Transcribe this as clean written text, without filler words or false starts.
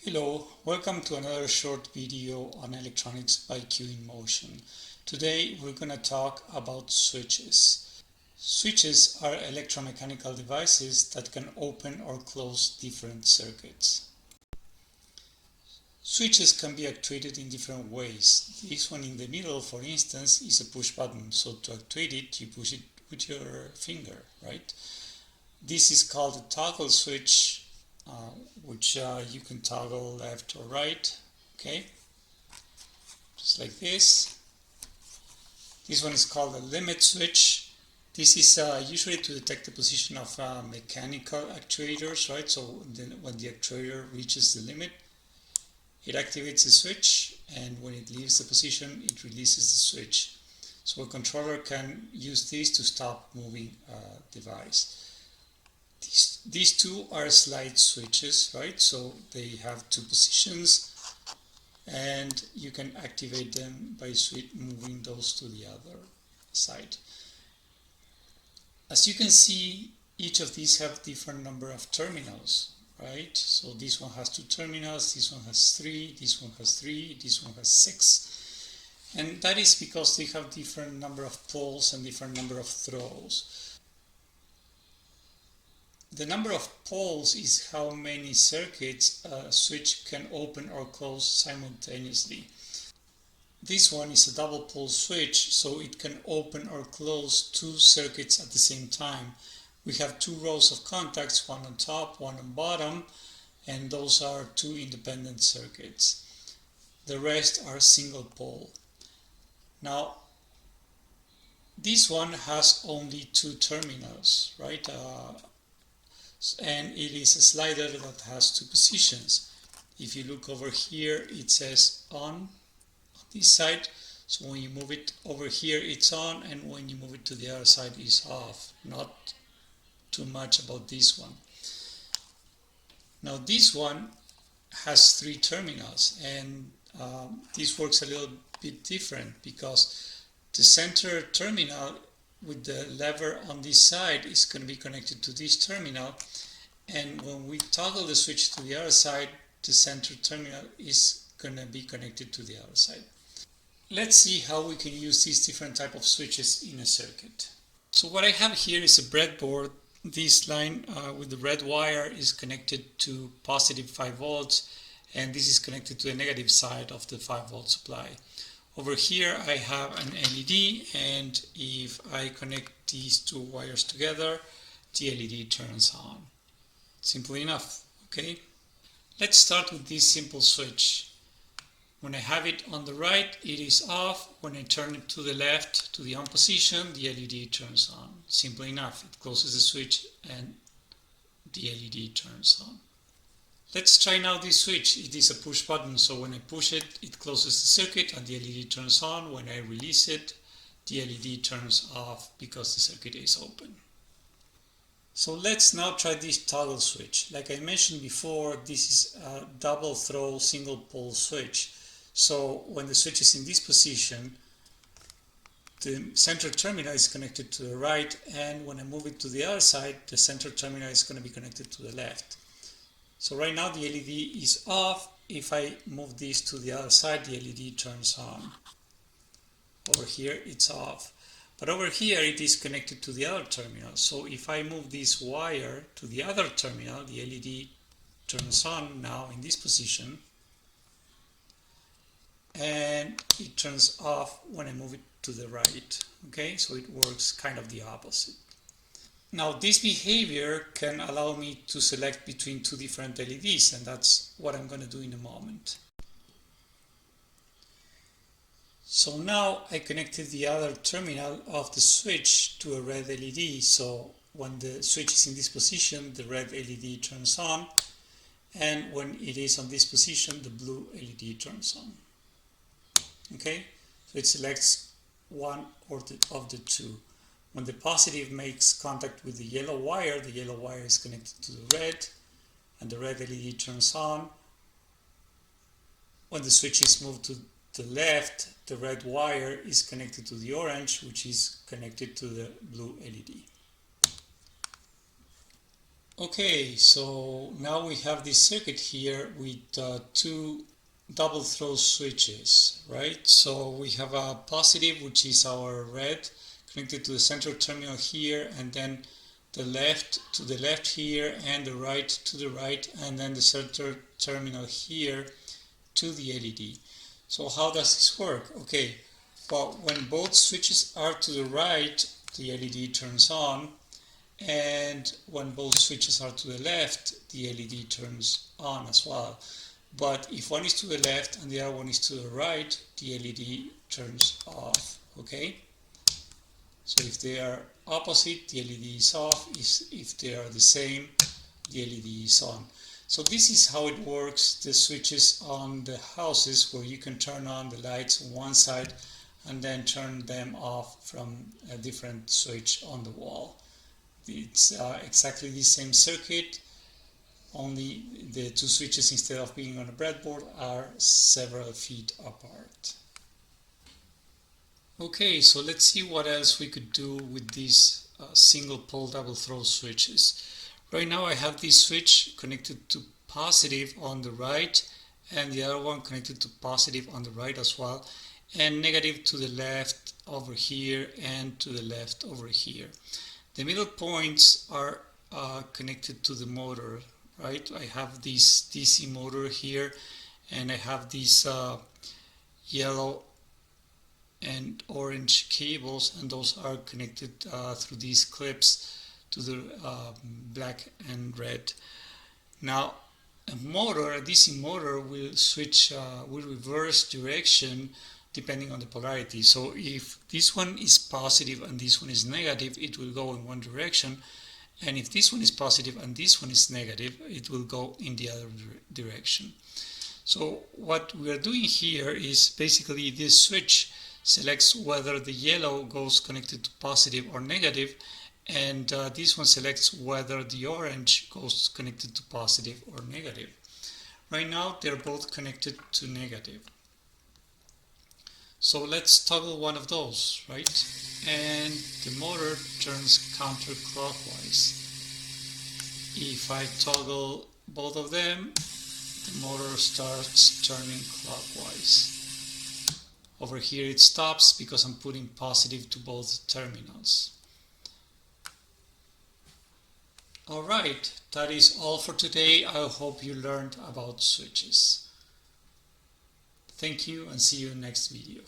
Hello, welcome to another short video on electronics by Q in Motion. Today we're going to talk about switches. Switches are electromechanical devices that can open or close different circuits. Switches can be actuated in different ways. This one in the middle, for instance, is a push button. So to actuate it, you push it with your finger, right? This is called a toggle switch, which you can toggle left or right, okay, just like this. This one is called a limit switch. This is usually to detect the position of mechanical actuators, right? So when the actuator reaches the limit, it activates the switch, and when it leaves the position, it releases the switch. So a controller can use this to stop moving a device. These two are slide switches, right? So they have two positions, and you can activate them by moving those to the other side. As you can see, each of these have different number of terminals, right? So this one has 2 terminals, this one has 3, this one has 3, this one has 6. And that is because they have different number of poles and different number of throws. The number of poles is how many circuits a switch can open or close simultaneously. This one is a double pole switch, so it can open or close 2 circuits at the same time. We have 2 rows of contacts, one on top, one on bottom, and those are 2 independent circuits. The rest are single pole. Now, this one has only 2 terminals, right? And it is a slider that has 2 positions. If you look over here, it says on this side. So when you move it over here, it's on, and when you move it to the other side, it's off. Not too much about this one. Now this one has 3 terminals, and this works a little bit different because the center terminal with the lever on this side is going to be connected to this terminal, and when we toggle the switch to the other side, the center terminal is going to be connected to the other side. Let's see how we can use these different type of switches in a circuit. So what I have here is a breadboard. This line with the red wire is connected to positive 5 volts, and this is connected to the negative side of the 5 volt supply. Over here I have an LED, and if I connect these 2 wires together, the LED turns on. Simple enough, okay? Let's start with this simple switch. When I have it on the right, it is off. When I turn it to the left, to the on position, the LED turns on. Simple enough. It closes the switch and the LED turns on. Let's try now this switch. It is a push button, so when I push it, it closes the circuit and the LED turns on. When I release it, the LED turns off because the circuit is open. So let's now try this toggle switch. Like I mentioned before, this is a double throw single pole switch. So when the switch is in this position, the center terminal is connected to the right, and when I move it to the other side, the center terminal is going to be connected to the left. So right now the LED is off. If I move this to the other side, the LED turns on. Over here it's off. But over here it is connected to the other terminal. So if I move this wire to the other terminal, the LED turns on now in this position. And it turns off when I move it to the right. Okay, so it works kind of the opposite. Now this behavior can allow me to select between 2 different LEDs, and that's what I'm going to do in a moment. So now I connected the other terminal of the switch to a red LED, so when the switch is in this position, the red LED turns on, and when it is on this position, the blue LED turns on. Okay, so it selects one of the 2. When the positive makes contact with the yellow wire is connected to the red, and the red LED turns on. When the switch is moved to the left, the red wire is connected to the orange, which is connected to the blue LED. Okay, so now we have this circuit here with two double throw switches, right? So we have a positive, which is our red, connected to the central terminal here, and then the left to the left here, and the right to the right, and then the center terminal here to the LED. So how does this work? Okay, well, when both switches are to the right, the LED turns on, and when both switches are to the left, the LED turns on as well. But if one is to the left and the other one is to the right, the LED turns off, okay? So if they are opposite, the LED is off. If they are the same, the LED is on. So this is how it works, the switches on the houses, where you can turn on the lights on one side and then turn them off from a different switch on the wall. It's exactly the same circuit, only the two switches, instead of being on a breadboard, are several feet apart. Okay, so let's see what else we could do with these single pole double throw switches. Right now I have this switch connected to positive on the right, and the other one connected to positive on the right as well, and negative to the left over here and to the left over here. The middle points are connected to the motor, right? I have this DC motor here, and I have these yellow and orange cables, and those are connected through these clips to the black and red. Now, a DC motor will switch, will reverse direction depending on the polarity. So if this one is positive and this one is negative, it will go in one direction, and if this one is positive and this one is negative, it will go in the other direction. So what we are doing here is basically this switch selects whether the yellow goes connected to positive or negative, and this one selects whether the orange goes connected to positive or negative. Right now they're both connected to negative. So let's toggle one of those, right? And the motor turns counterclockwise. If I toggle both of them, the motor starts turning clockwise. Over here it stops because I'm putting positive to both terminals. Alright, that is all for today. I hope you learned about switches. Thank you, and see you in the next video.